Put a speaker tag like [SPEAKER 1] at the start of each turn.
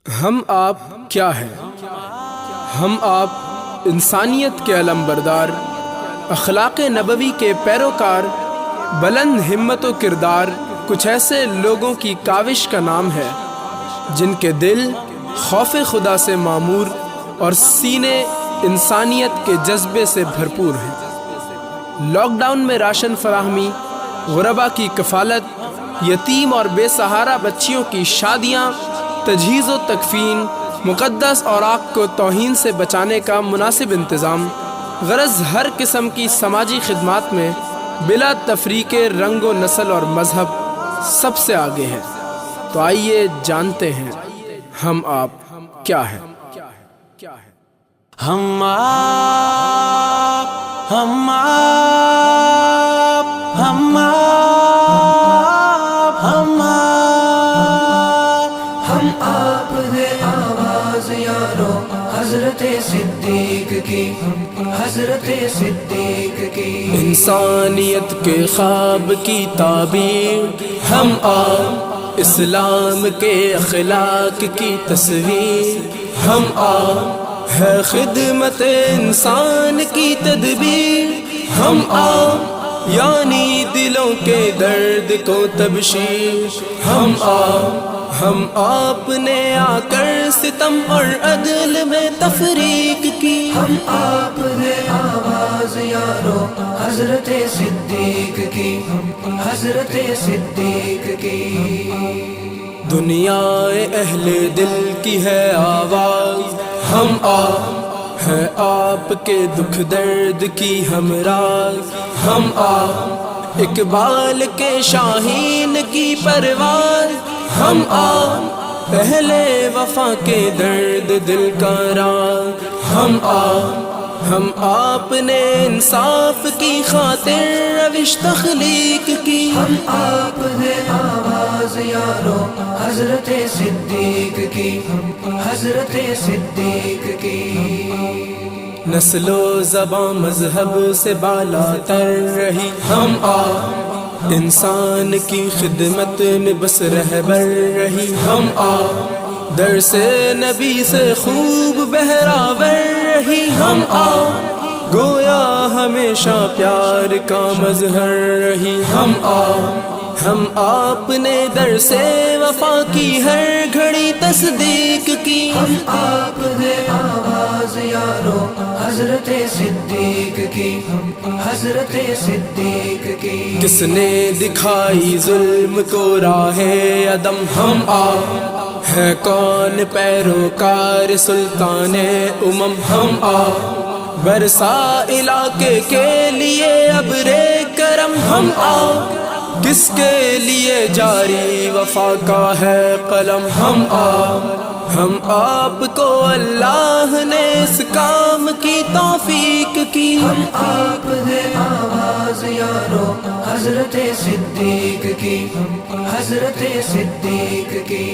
[SPEAKER 1] ہم آپ کیا ہیں؟ ہم آپ انسانیت کے علمبردار، اخلاق نبوی کے پیروکار، بلند ہمت و کردار، کچھ ایسے لوگوں کی کاوش کا نام ہے جن کے دل خوف خدا سے معمور اور سینے انسانیت کے جذبے سے بھرپور ہیں۔ لاک ڈاؤن میں راشن فراہمی، غربا کی کفالت، یتیم اور بے سہارا بچیوں کی شادیاں، تجہیز و تکفین، مقدس اوراق کو توہین سے بچانے کا مناسب انتظام، غرض ہر قسم کی سماجی خدمات میں بلا تفریق رنگ و نسل اور مذہب سب سے آگے ہے۔ تو آئیے جانتے ہیں ہم آپ کیا ہیں۔
[SPEAKER 2] ہم آپ ہم آپ ہے آواز یارو حضرت صدیق کی، حضرت صدیق کی،
[SPEAKER 1] انسانیت کے خواب کی تعبیر ہم آپ، اسلام کے اخلاق کی تصویر ہم آپ، ہے خدمت انسان کی تدبیر ہم آپ، یعنی دلوں کے درد کو تبشیر ہم آپ نے آ کر ستم اور عدل میں تفریق کی۔
[SPEAKER 2] ہم آپ ہے آواز یارو حضرت صدیق کی، حضرت صدیق کی،
[SPEAKER 1] دنیا اہل دل کی ہے آواز ہم آپ، ہے آپ کے دکھ درد کی ہمراز ہم آپ، اقبال کے شاہین کی پرواز ہم آپ، پہلے وفا کے درد دل کا راز ہم آپ نے انصاف کی خاطر روش تخلیق کی۔
[SPEAKER 2] ہم آپ ہے آواز یارو حضرت صدیق کی، حضرت صدیق کی،
[SPEAKER 1] نسل و زباں مذہب سے بالا تر رہی ہم آپ، انسان کی خدمت میں بس رہبر رہی ہم آپ، درس نبی سے خوب بہراور رہی ہم آپ، گویا ہمیشہ پیار کا مظہر رہی ہم آپ نے درس وفا کی ہر گھڑی تصدیق کی۔
[SPEAKER 2] ہم آپ ہے آواز یارو حضرت صدیق کی، حضرت صدیق کی،
[SPEAKER 1] کس نے دکھائی ظلم کو راہ عدم ہم آپ، ہے کون پیروکار سلطان امم ہم آپ، برسا علاقے کے لیے ابر کرم ہم آپ، کس کے لیے جاری وفا کا ہے قلم ہم آپ کو اللہ نے اس کام کی توفیق کی۔
[SPEAKER 2] ہم آپ ہے آواز یارو حضرت صدیق کی، حضرت صدیق کی،